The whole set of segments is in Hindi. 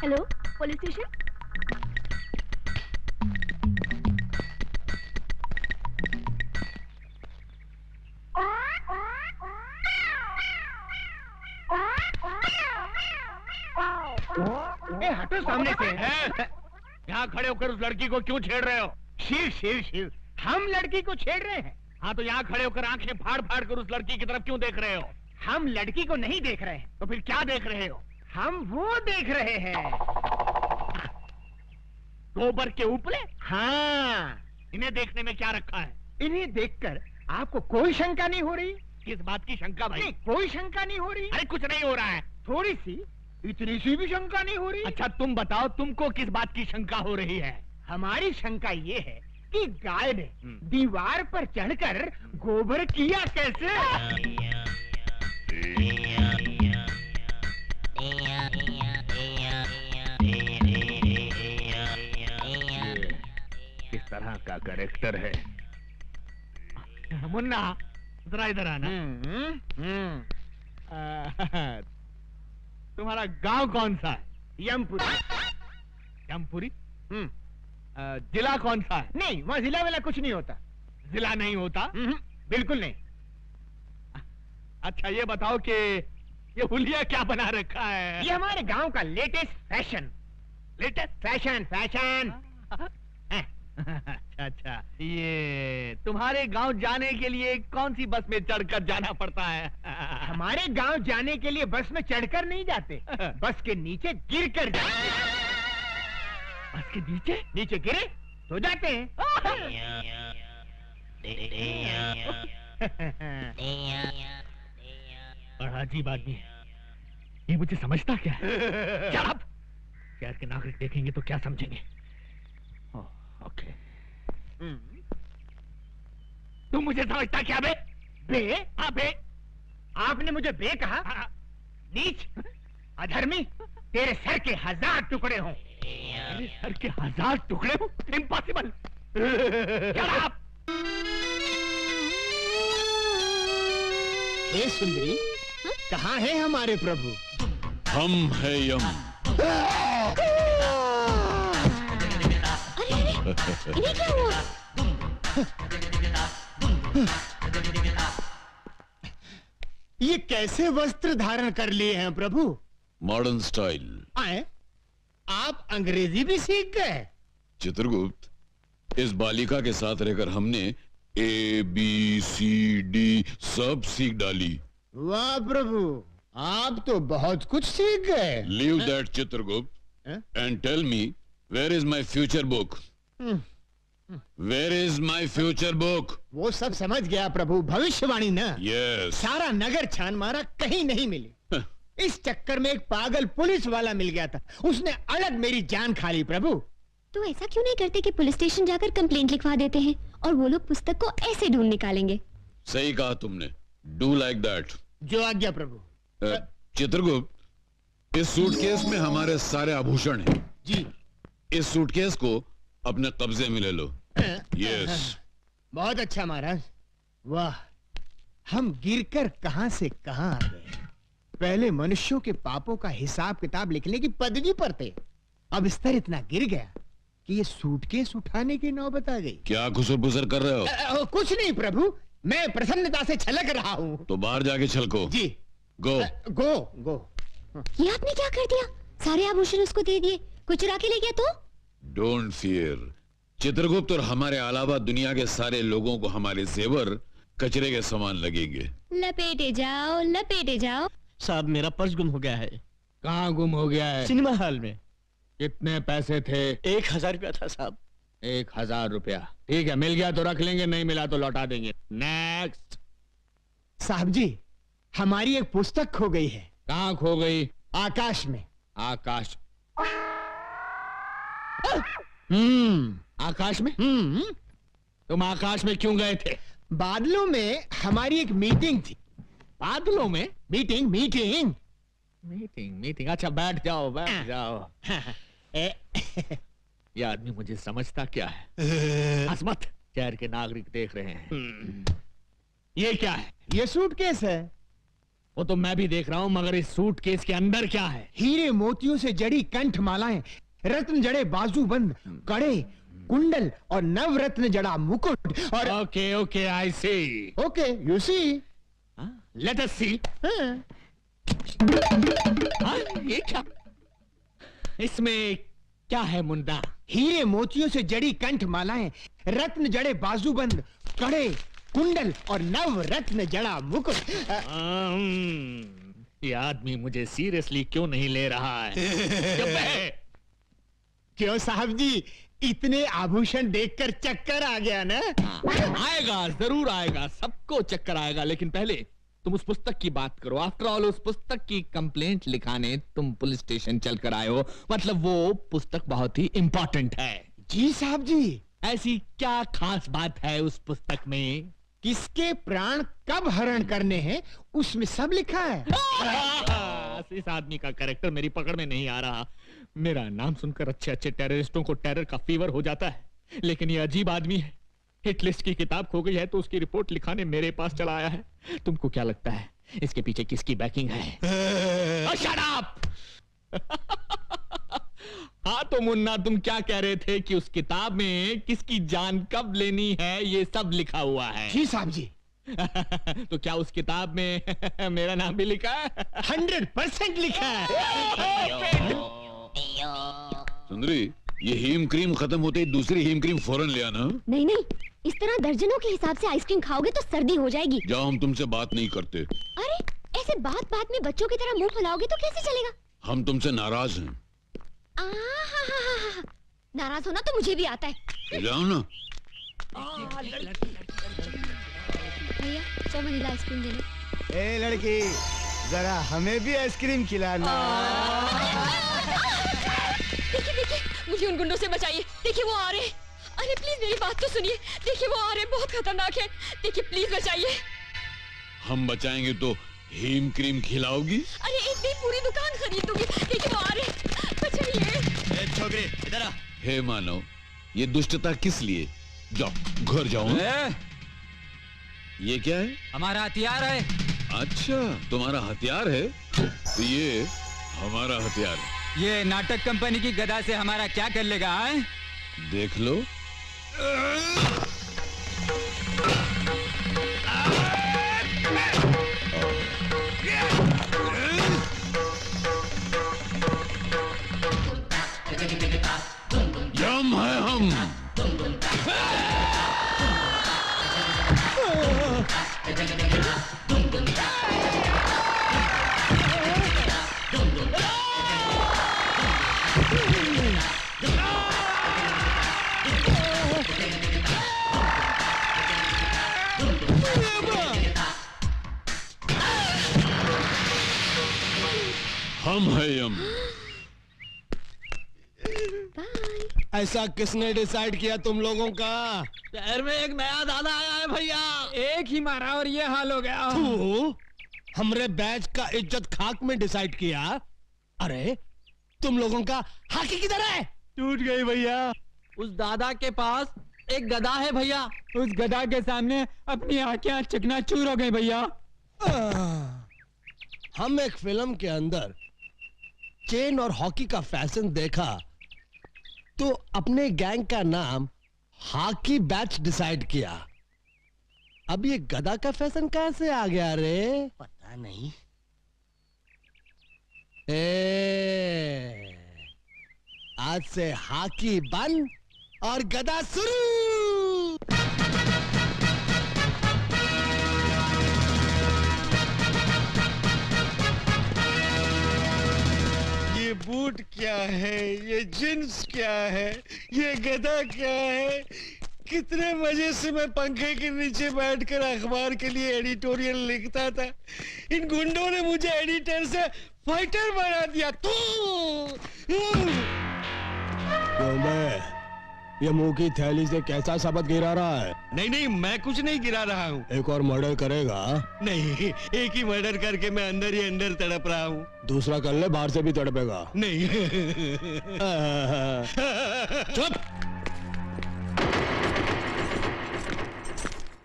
Hello, police station. हटो सामने से। यहाँ खड़े होकर उस लड़की को क्यों छेड़ रहे हो? शिव शिव शिव, हम लड़की को छेड़ रहे हैं। हाँ तो यहाँ खड़े होकर आंखें फाड़ फाड़ कर उस लड़की की तरफ क्यों देख रहे हो? हम लड़की को नहीं देख रहे हैं। तो फिर क्या देख रहे हो? हम वो देख रहे हैं। गोबर के उपले? हाँ। इन्हें देखने में क्या रखा है? इन्हें देखकर आपको कोई शंका नहीं हो रही? किस बात की शंका भाई? नहीं, कोई शंका नहीं हो रही। अरे कुछ नहीं हो रहा है। थोड़ी सी, इतनी सी भी शंका नहीं हो रही। अच्छा तुम बताओ, तुमको किस बात की शंका हो रही है? हमारी शंका ये है कि गाय ने दीवार पर चढ़कर गोबर किया कैसे? किस तरह का कैरेक्टर है? मुन्ना जरा इधर आना। तुम्हारा गांव कौन सा है? यमपुरी। यमपुरी? जिला कौन सा है? नहीं, वहाँ जिला वाला कुछ नहीं होता। जिला नहीं होता? बिल्कुल नहीं। अच्छा ये बताओ कि ये हुलिया क्या बना रखा है? ये हमारे गांव का latest fashion. Latest fashion fashion. अच्छा, ये तुम्हारे गांव जाने के लिए कौन सी बस में चढ़कर जाना पड़ता है? हमारे गांव जाने के लिए बस में चढ़कर नहीं जाते, बस के नीचे गिर कर जाते। बस के नीचे? नीचे गिरे तो जाते हैं। बड़ा अजीब आदमी है ये, मुझे समझता क्या है? शहर के नागरिक देखेंगे तो क्या समझेंगे? ओके। तुम मुझे समझता क्या बे? बे? हाँ बे। आपने मुझे बे कहा? नीच, अधर्मी, तेरे सर के 1000 टुकड़े हों। मेरे सर के 1000 टुकड़े हों? इम्पॉसिबल। हे सुंदरी, कहाँ है हमारे प्रभु? हम है यम। इन्हें क्या हुआ? ये कैसे वस्त्र धारण कर लिए हैं प्रभु? Modern style. आए? आप अंग्रेजी भी सीख गए? चित्रगुप्त, इस बालिका के साथ रहकर हमने ABCD सब सीख डाली। वाह प्रभु, आप तो बहुत कुछ सीख गए। Leave that Chitragupta and tell me, where is my future book? Where is my future book? वो सब समझ गया प्रभु, भविष्यवाणी ना। यस। सारा नगर छान मारा, कहीं नहीं मिली। इस चक्कर में एक पागल पुलिस वाला मिल गया था, उसने अलग मेरी जान खा ली प्रभु। तो ऐसा क्यों नहीं करते कि पुलिस स्टेशन जाकर कंप्लेंट लिखवा देते हैं और वो लोग पुस्तक को ऐसे ढूंढ निकालेंगे? सही कहा तुमने, डू लाइक दैट। जो आज्ञा प्रभु। चित्रगुप्त, इस सूटकेस में हमारे सारे आभूषण हैं। जी। इस सूटकेस को अपने कब्जे में ले लो। यस। बहुत अच्छा महाराज। वाह, हम गिरकर कहां से कहां आ गए। पहले मनुष्यों के पापों का हिसाब किताब लिखने की पदवी पर थे, अब स्तर इतना गिर गया कि ये सूटकेस उठाने की नौबत आ गई। क्या खुसर पुसर कर रहे हो? कुछ नहीं प्रभु, मैं प्रसन्नता से छलक रहा हूँ। तो बाहर जाके छलको। जी। गो गो गो। ये आपने क्या कर दिया? सारे आभूषण उसको दे दिए, कुछ चुरा के ले गया तो? डोंट फियर चित्रगुप्त, और हमारे अलावा दुनिया के सारे लोगों को हमारे जेवर कचरे के समान लगेंगे। लपेटे जाओ लपेटे जाओ। साहब, मेरा पर्स गुम हो गया है। कहाँ गुम हो गया है? सिनेमा हॉल में। कितने पैसे थे? 1000 रुपया था साहब। 1000 रुपया? ठीक है, मिल गया तो रख लेंगे, नहीं मिला तो लौटा देंगे। नेक्स्ट। साहब जी, हमारी एक पुस्तक खो गई है। कहाँ खो गई? आकाश में। आकाश? आकाश में? तुम आकाश में क्यों गए थे? बादलों में हमारी एक मीटिंग थी। बादलों में? Meeting meeting meeting meeting. अच्छा बैठ जाओ बैठ जाओ। ये आदमी मुझे समझता क्या है? असमत, शहर के नागरिक देख रहे हैं। ये क्या है? ये सूटकेस है। वो तो मैं भी देख रहा हूं, मगर इस सूटकेस के अंदर क्या है? हीरे मोतियों से जड़ी कंठ मालाएं, रत्न जड़े बाजूबंद, कड़े, कुंडल और नवरत्न जड़ा मुकुट और okay okay, I see. Okay you see. Let us see. ये क्या? इसमें क्या है मुंडा? हीरे मोतियों से जड़ी कंठ मालाएं, रत्न जड़े बाजूबंद, कड़े, कुंडल और नवरत्न जड़ा मुकुट। ये आदमी मुझे सीरियसली क्यों नहीं ले रहा है? चुप है। क्यों साहब जी, इतने आभूषण देखकर चक्कर आ गया ना? आएगा, जरूर आएगा, सबको चक्कर आएगा, लेकिन पहले तुम उस पुस्तक की बात करो। आफ्टर ऑल उस पुस्तक की कंप्लेंट लिखाने तुम पुलिस स्टेशन चलकर आए हो, मतलब वो पुस्तक बहुत ही इंपॉर्टेंट है। जी साहब जी। ऐसी क्या खास बात है उस पुस्तक में? किसके प्राण कब हरण करने हैं उसमें सब लिखा है। इस आदमी का कैरेक्टर मेरी पकड़ में नहीं आ रहा। मेरा नाम सुनकर अच्छे अच्छे टेररिस्टों को टेरर का फीवर हो जाता है, लेकिन ये अजीब आदमी है। हिट लिस्ट की किताब खो गई है तो उसकी रिपोर्ट लिखाने मेरे पास चला आया है। तुमको क्या लगता है इसके पीछे किसकी बैकिंग है? Shut up! हाँ तो मुन्ना, तुम क्या कह रहे थे कि उस किताब में किसकी जान कब लेनी है ये सब लिखा हुआ है? जी साहब जी। तो क्या उस किताब में मेरा नाम भी लिखा है? 100% लिखा है। सुंदरी, ये हीम क्रीम खत्म होते ही दूसरी हीम क्रीम फौरन ले आना। नहीं नहीं, इस तरह दर्जनों के हिसाब से आइसक्रीम खाओगे तो सर्दी हो जाएगी। जाओ, हम तुमसे बात नहीं करते। अरे ऐसे बात बात में बच्चों की तरह मुंह फुलाओगे तो कैसे चलेगा? हम तुमसे नाराज हैं। नाराज होना तो मुझे भी आता है। तो जाओ ना। भैया 100 वनीला आइसक्रीम देना। ए लड़की, जरा हमें भी आइसक्रीम खिलाना। देखिए देखिए, मुझे उन गुंडों से बचाइए। देखिए वो आ रहे हैं। अरे प्लीज मेरी बात तो सुनिए। देखिए वो आ रहे हैं, बहुत खतरनाक है। देखिए प्लीज बचाइए। हम बचाएंगे तो हीम क्रीम खिलाओगी? अरे एक दिन पूरी दुकान खरीद दूंगी। देखिए वो आ रहे हैं, बचाइए। छोकरी इधर आ। हे मानव, ये दुष्टता किस लिए? जाओ, घर जाओ। ये क्या है? हमारा हथियार है। अच्छा, तुम्हारा हथियार है? तो ये हमारा हथियार है। ये नाटक कंपनी की गदा से हमारा क्या कर लेगा है? देख लो। यम है हम। हम है यम। ऐसा किसने डिसाइड किया तुम लोगों का? शहर में एक नया दादा आया है भैया। एक ही मारा और ये हाल हो गया। तू हमरे बैच का इज्जत खाक में डिसाइड किया। अरे तुम लोगों का हाकी किधर है? टूट गई भैया। उस दादा के पास एक गदा है भैया। उस गदा के सामने अपनी आंखें चकनाचूर हो गई भैया। हम एक फिल्म के अंदर चेन और हॉकी का फैशन देखा तो अपने गैंग का नाम हॉकी बैच डिसाइड किया। अब ये गदा का फैशन कहां से आ गया रे? पता नहीं। आज से हॉकी बंद और गदा शुरू। ये बूट क्या है, ये जींस क्या है, ये गदा क्या है? कितने मजे से मैं पंखे के नीचे बैठकर अखबार के लिए एडिटोरियल लिखता था। इन गुंडों ने मुझे एडिटर से फाइटर बना दिया। ये मुंह की थैली से कैसा शब्द गिरा रहा है? नहीं नहीं, मैं कुछ नहीं गिरा रहा हूँ। एक और मर्डर करेगा? नहीं, एक ही मर्डर करके मैं अंदर ही अंदर तड़प रहा हूँ। दूसरा कर ले, बाहर से भी तड़पेगा। नहीं। चुप।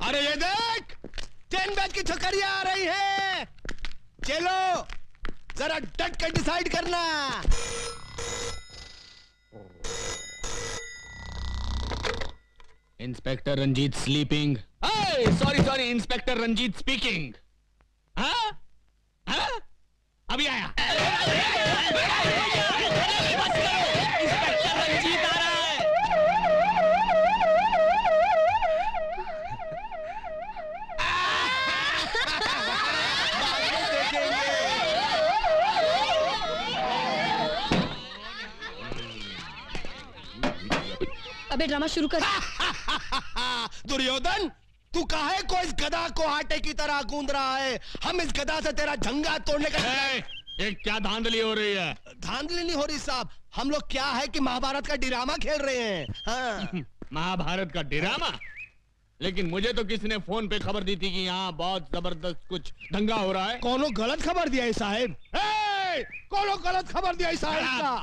अरे ये देख, 10 बैग की छोकरियां आ रही है। चलो जरा डट कर डिसाइड करना। Inspector Ranjit sleeping. Sorry inspector Ranjit speaking. हाँ? अभी आया। इंस्पेक्टर रंजीत आ रहा है। अबे ड्रामा शुरू कर। दुर्योधन तू काहे को इस गधा को आटे की तरह गूंद रहा है? हम इस गधा से तेरा झंगा तोड़ने का ये क्या धांधली हो रही है? धांधली नहीं हो रही साहब, हम लोग क्या है कि महाभारत का ड्रामा खेल रहे हैं। हाँ। महाभारत का ड्रामा? लेकिन मुझे तो किसी ने फोन पे खबर दी थी कि यहाँ बहुत जबरदस्त कुछ दंगा हो रहा है। कोनो गलत खबर दिया है साहब। कोनो गलत खबर दिया है साहब।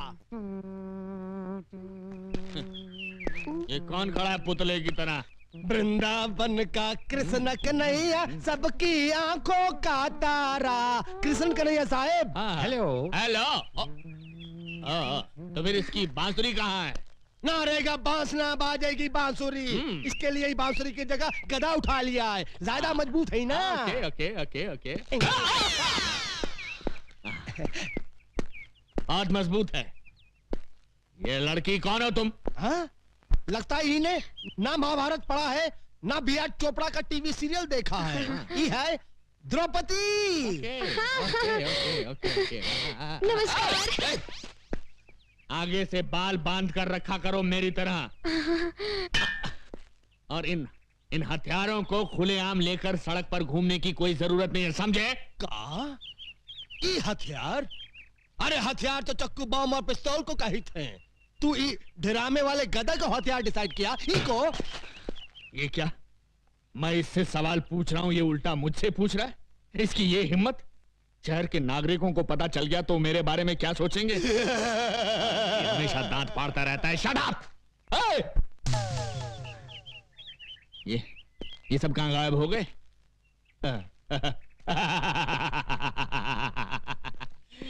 ये कौन खड़ा है पुतले की तरह? वृंदावन का कृष्ण कन्हैया, सबकी आंखों का तारा। कृष्ण कन्हैया साहब। Hello hello. तो फिर इसकी बांसुरी कहाँ है? ना रहेगा बांस ना बाजेगी बांसुरी। इसके लिए ही बांसुरी की जगह गधा उठा लिया है, ज्यादा मजबूत है ना। Okay okay okay okay. बहुत मजबूत है। ये लड़की कौन हो तुम? हाँ? लगता है इन्हें ना महाभारत पढ़ा है ना बी आर चोपड़ा का टीवी सीरियल देखा है। ये है द्रौपदी। नमस्कार। आगे से बाल बांध कर रखा करो मेरी तरह। और इन हथियारों को खुलेआम लेकर सड़क पर घूमने की कोई जरूरत नहीं है, समझे? का? ये हथियार? अरे हथियार तो चक्कू बम और पिस्तौल को कहित हैं। तू ड्रामे वाले गधा को हथियार डिसाइड किया? इको? ये क्या? मैं इससे सवाल पूछ रहा हूं, ये उल्टा मुझसे पूछ रहा है। इसकी ये हिम्मत! शहर के नागरिकों को पता चल गया तो मेरे बारे में क्या सोचेंगे? ये हमेशा दांत फाड़ता रहता है। Shut up! ये सब कहां गायब हो गए?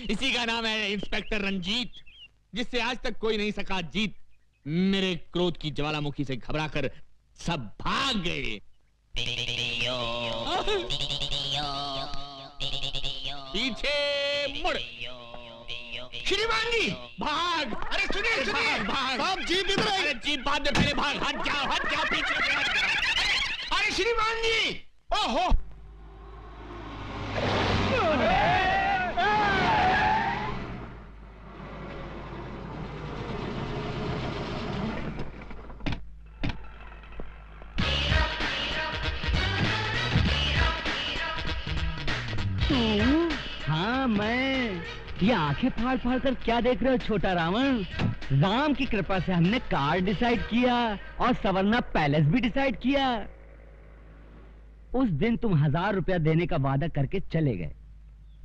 इसी का नाम है इंस्पेक्टर रंजीत, जिससे आज तक कोई नहीं सका जीत। मेरे क्रोध की ज्वालामुखी से घबराकर सब भाग गए। पीछे मुड़। श्रीमान जी भाग! अरे सुनिए भाग! साहब जीप इधर है। अरे जीप बाद में, पहले भाग। हट जाओ पीछे से हट जाओ। अरे श्रीमान जी! ओहो! हाँ मैं। ये आंखें फाड़ फाड़ कर क्या देख रहे हो छोटा रावण? राम की कृपा से हमने कार डिसाइड किया और सवर्णा पैलेस भी डिसाइड किया। उस दिन तुम 1000 रुपया देने का वादा करके चले गए।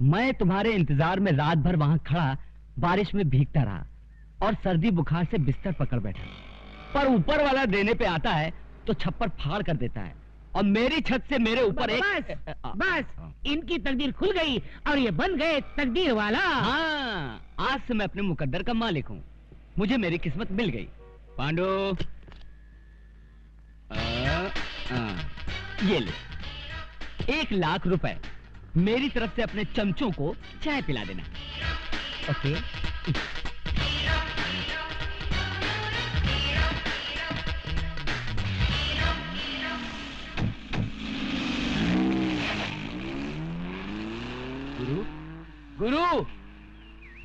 मैं तुम्हारे इंतजार में रात भर वहां खड़ा बारिश में भीगता रहा और सर्दी बुखार से बिस्तर पकड़ बैठा। पर ऊपर वाला देने पे आता है तो छप्पर फाड़ कर देता है और मेरी छत से मेरे ऊपर बस इनकी तकदीर खुल गई और ये बन गए तकदीर वाला। हाँ, आज से मैं अपने मुकद्दर का मालिक हूँ। मुझे मेरी किस्मत मिल गई। पांडु, ये ले 1 लाख रुपए। मेरी तरफ से अपने चमचों को चाय पिला देना। ओके? गुरु,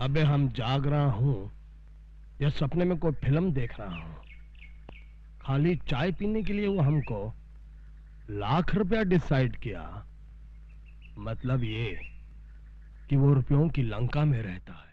अबे हम जाग रहा हूँ या सपने में कोई फिल्म देख रहा हूँ? खाली चाय पीने के लिए वो हमको 1 लाख रुपया डिसाइड किया। मतलब ये कि वो रुपयों की लंका में रहता है।